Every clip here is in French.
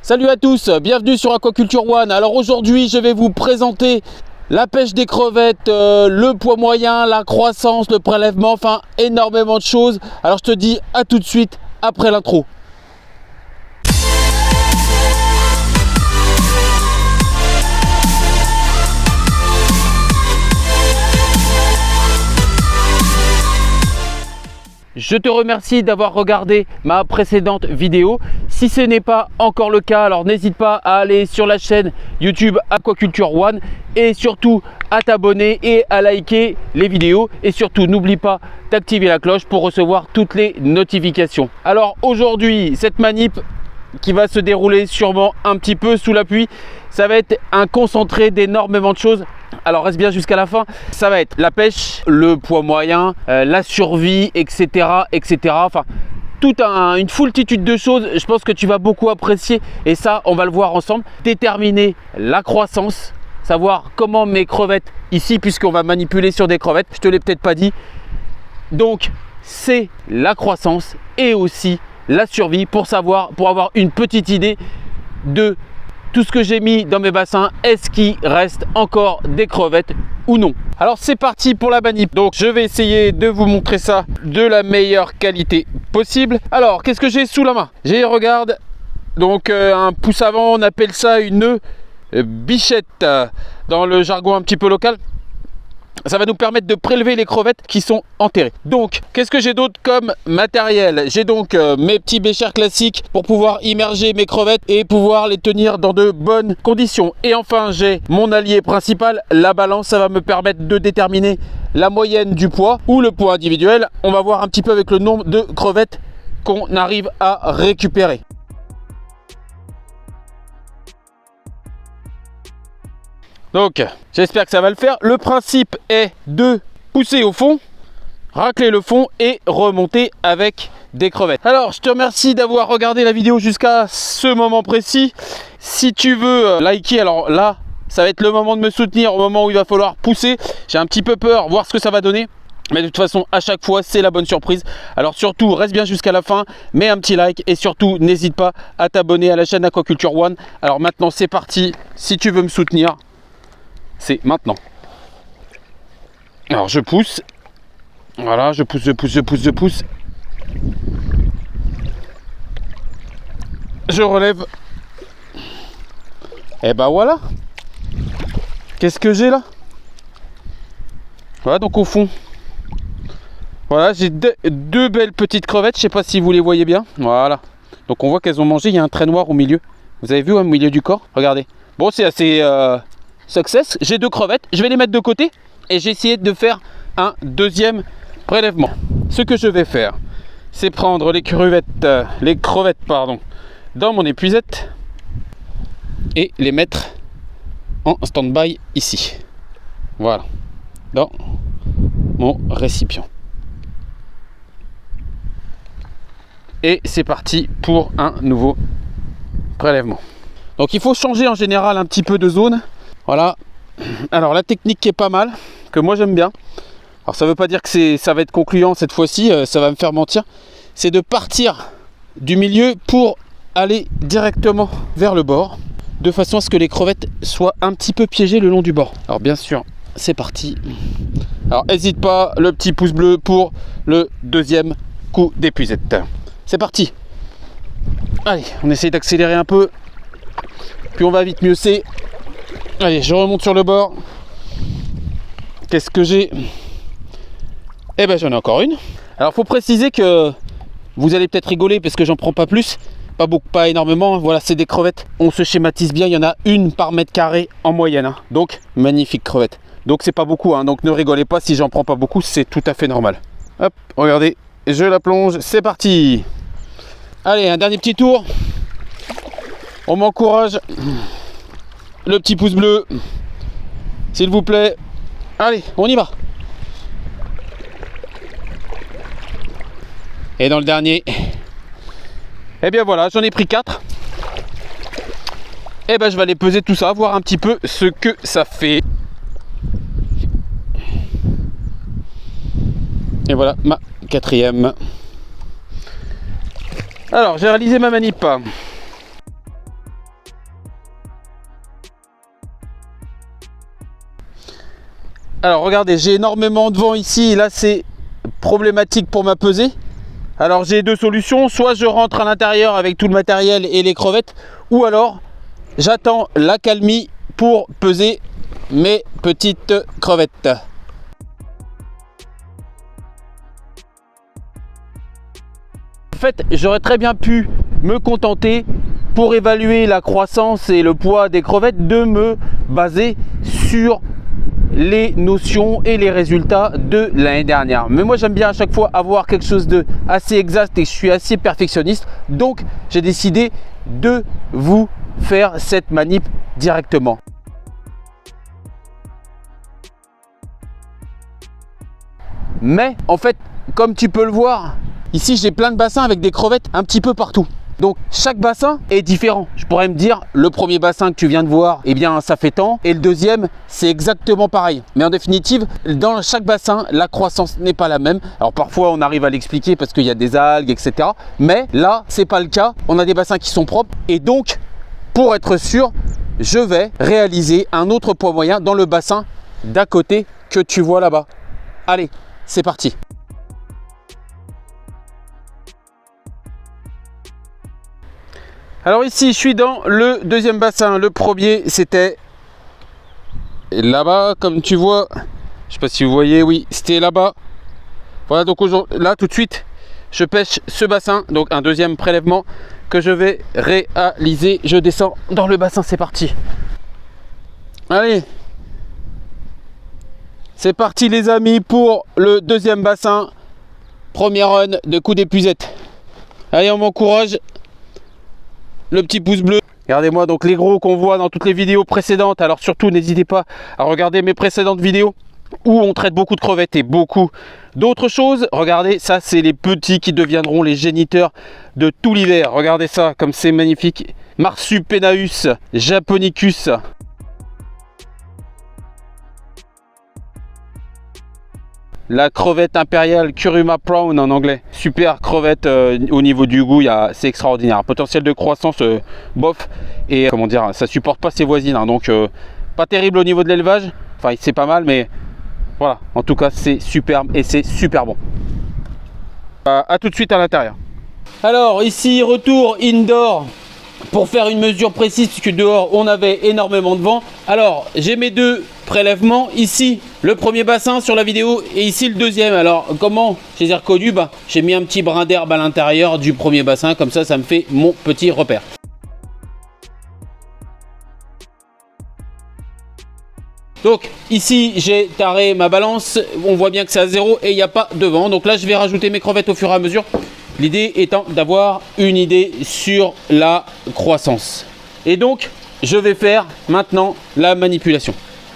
Salut à tous, bienvenue sur Aquaculture One. Alors aujourd'hui je vais vous présenter la pêche des crevettes, le poids moyen, la croissance, le prélèvement, enfin énormément de choses. Alors je te dis à tout de suite après l'intro. Je te remercie d'avoir regardé ma précédente vidéo. Si ce n'est pas encore le cas, alors n'hésite pas à aller sur la chaîne YouTube Aquaculture One et surtout à t'abonner et à liker les vidéos. Et surtout, n'oublie pas d'activer la cloche pour recevoir toutes les notifications. Alors aujourd'hui, cette manip qui va se dérouler sûrement un petit peu sous la pluie, ça va être un concentré d'énormément de choses. Alors reste bien jusqu'à la fin. Ça va être la pêche, le poids moyen, la survie, etc. Enfin, toute une foultitude de choses. Je pense que tu vas beaucoup apprécier et ça, on va le voir ensemble. Déterminer la croissance, savoir comment mes crevettes ici, puisqu'on va manipuler sur des crevettes, je te l'ai peut-être pas dit. Donc, c'est la croissance et aussi la survie pour avoir une petite idée de tout ce que j'ai mis dans mes bassins. Est-ce qu'il reste encore des crevettes ou non? Alors c'est parti pour la manip. Donc je vais essayer de vous montrer ça de la meilleure qualité possible. Alors qu'est-ce que j'ai sous la main? J'ai, regarde, donc un pouce avant, on appelle ça une bichette dans le jargon un petit peu local. Ça va nous permettre de prélever les crevettes qui sont enterrées. Donc, qu'est-ce que j'ai d'autre comme matériel? J'ai donc mes petits béchers classiques pour pouvoir immerger mes crevettes et pouvoir les tenir dans de bonnes conditions. Et enfin, j'ai mon allié principal, la balance. Ça va me permettre de déterminer la moyenne du poids ou le poids individuel. On va voir un petit peu avec le nombre de crevettes qu'on arrive à récupérer. Donc, j'espère que ça va le faire. Le principe est de pousser au fond, racler le fond et remonter avec des crevettes. Alors, je te remercie d'avoir regardé la vidéo jusqu'à ce moment précis. Si tu veux liker, alors là, ça va être le moment de me soutenir au moment où il va falloir pousser. J'ai un petit peu peur, voir ce que ça va donner. Mais de toute façon, à chaque fois, c'est la bonne surprise. Alors surtout, reste bien jusqu'à la fin, mets un petit like et surtout, n'hésite pas à t'abonner à la chaîne Aquaculture One. Alors maintenant, c'est parti. Si tu veux me soutenir, c'est maintenant. Alors je pousse. Voilà, je pousse. Je relève. Et ben voilà. Qu'est-ce que j'ai là? Voilà, donc au fond. Voilà, j'ai deux belles petites crevettes. Je sais pas si vous les voyez bien. Voilà. Donc on voit qu'elles ont mangé. Il y a un trait noir au milieu. Vous avez vu au milieu du corps? Regardez. Bon, c'est assez... success. J'ai deux crevettes, je vais les mettre de côté et j'ai essayé de faire un deuxième prélèvement. Ce que je vais faire, c'est prendre les crevettes dans mon épuisette et les mettre en stand-by ici. Voilà, dans mon récipient. Et c'est parti pour un nouveau prélèvement. Donc il faut changer en général un petit peu de zone. Voilà, alors la technique qui est pas mal, que moi j'aime bien, alors ça veut pas dire que ça va être concluant cette fois-ci, ça va me faire mentir, c'est de partir du milieu pour aller directement vers le bord, de façon à ce que les crevettes soient un petit peu piégées le long du bord. Alors bien sûr, c'est parti. Alors n'hésite pas, le petit pouce bleu pour le deuxième coup d'épuisette. C'est parti. Allez, on essaye d'accélérer un peu, puis on va vite mieux c'est. Allez, je remonte sur le bord. Qu'est-ce que j'ai? Eh ben, j'en ai encore une. Alors, faut préciser que vous allez peut-être rigoler parce que j'en prends pas plus. Pas beaucoup, pas énormément. Voilà, c'est des crevettes. On se schématise bien. Il y en a une par mètre carré en moyenne. Hein. Donc, magnifique crevette. Donc, c'est pas beaucoup. Hein. Donc, ne rigolez pas si j'en prends pas beaucoup. C'est tout à fait normal. Hop, regardez. Je la plonge. C'est parti. Allez, un dernier petit tour. On m'encourage. Le petit pouce bleu, s'il vous plaît. Allez, on y va. Et dans le dernier, eh bien voilà, j'en ai pris 4. Et ben je vais aller peser tout ça, voir un petit peu ce que ça fait. Et voilà ma quatrième. Alors j'ai réalisé ma manip. Alors regardez, j'ai énormément de vent ici, là c'est problématique pour ma pesée. Alors j'ai deux solutions, soit je rentre à l'intérieur avec tout le matériel et les crevettes, ou alors j'attends l'accalmie pour peser mes petites crevettes. En fait, j'aurais très bien pu me contenter, pour évaluer la croissance et le poids des crevettes, de me baser sur les notions et les résultats de l'année dernière. Mais moi j'aime bien à chaque fois avoir quelque chose de assez exact et je suis assez perfectionniste. Donc j'ai décidé de vous faire cette manip directement. Mais en fait, comme tu peux le voir, ici j'ai plein de bassins avec des crevettes un petit peu partout. Donc chaque bassin est différent. Je pourrais me dire, le premier bassin que tu viens de voir, eh bien ça fait tant, et le deuxième c'est exactement pareil. Mais en définitive, dans chaque bassin, la croissance n'est pas la même. Alors parfois on arrive à l'expliquer parce qu'il y a des algues, etc. Mais là, c'est pas le cas. On a des bassins qui sont propres, et donc pour être sûr, je vais réaliser un autre poids moyen dans le bassin d'à côté que tu vois là-bas. Allez, c'est parti. Alors ici, je suis dans le deuxième bassin. Le premier, c'était là-bas, comme tu vois. Je sais pas si vous voyez, oui, c'était là-bas. Voilà, donc là, tout de suite, je pêche ce bassin. Donc un deuxième prélèvement que je vais réaliser. Je descends dans le bassin, c'est parti. Allez. C'est parti les amis pour le deuxième bassin. Premier run de coup d'épuisette. Allez, on m'encourage. Le petit pouce bleu. Regardez-moi donc les gros qu'on voit dans toutes les vidéos précédentes. Alors surtout n'hésitez pas à regarder mes précédentes vidéos où on traite beaucoup de crevettes et beaucoup d'autres choses. Regardez, ça c'est les petits qui deviendront les géniteurs de tout l'hiver. Regardez ça comme c'est magnifique. Marsupenaeus japonicus. La crevette impériale Kuruma Prawn en anglais. Super crevette au niveau du goût, c'est extraordinaire. Potentiel de croissance bof. Et comment dire, ça supporte pas ses voisines. Hein, donc pas terrible au niveau de l'élevage. Enfin c'est pas mal, mais voilà. En tout cas c'est superbe et c'est super bon. À tout de suite à l'intérieur. Alors ici retour indoor pour faire une mesure précise puisque dehors on avait énormément de vent. Alors j'ai mes deux prélèvements, ici le premier bassin sur la vidéo et ici le deuxième. Alors comment je les ai reconnus? J'ai mis un petit brin d'herbe à l'intérieur du premier bassin, comme ça ça me fait mon petit repère. Donc ici j'ai taré ma balance, on voit bien que c'est à 0 et il n'y a pas de vent. Donc là je vais rajouter mes crevettes au fur et à mesure. L'idée étant d'avoir une idée sur la croissance. Et donc, je vais faire maintenant la manipulation.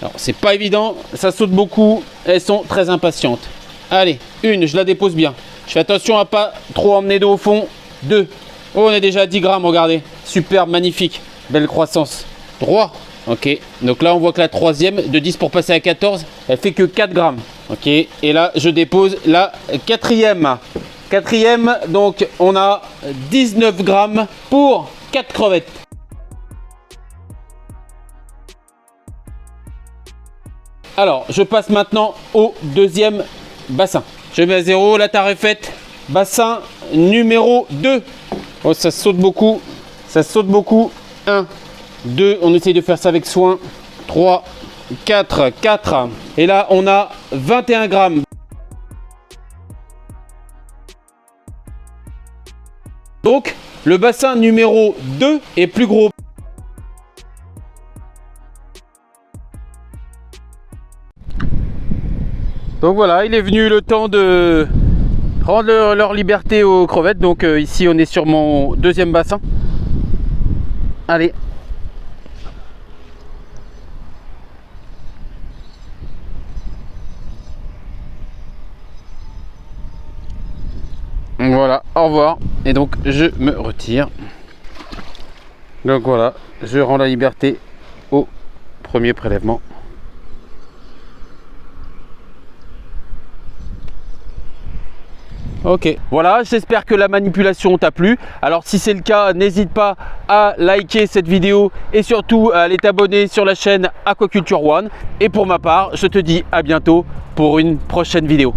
Alors, c'est pas évident, ça saute beaucoup, elles sont très impatientes. Allez, une, je la dépose bien. Je fais attention à pas trop emmener d'eau au fond. 2, oh, on est déjà à 10 grammes, regardez. Superbe, magnifique, belle croissance. 3, ok. Donc là, on voit que la troisième, de 10 pour passer à 14, elle fait que 4 grammes. Ok, et là, je dépose la quatrième. Quatrième, donc on a 19 grammes pour 4 crevettes. Alors, je passe maintenant au deuxième bassin. Je mets à 0, la tare est faite. Bassin numéro 2. Oh, ça saute beaucoup. Ça saute beaucoup. 1, 2, on essaye de faire ça avec soin. 3, 4, 4. Et là, on a 21 grammes. Donc, le bassin numéro 2 est plus gros. Donc voilà, il est venu le temps de rendre leur liberté aux crevettes. Donc ici, on est sur mon deuxième bassin. Allez. Voilà, au revoir. Et donc je me retire. Donc voilà, je rends la liberté au premier prélèvement. Ok, voilà, j'espère que la manipulation t'a plu. Alors si c'est le cas, n'hésite pas à liker cette vidéo et surtout à aller t'abonner sur la chaîne Aquaculture One. Et pour ma part, je te dis à bientôt pour une prochaine vidéo.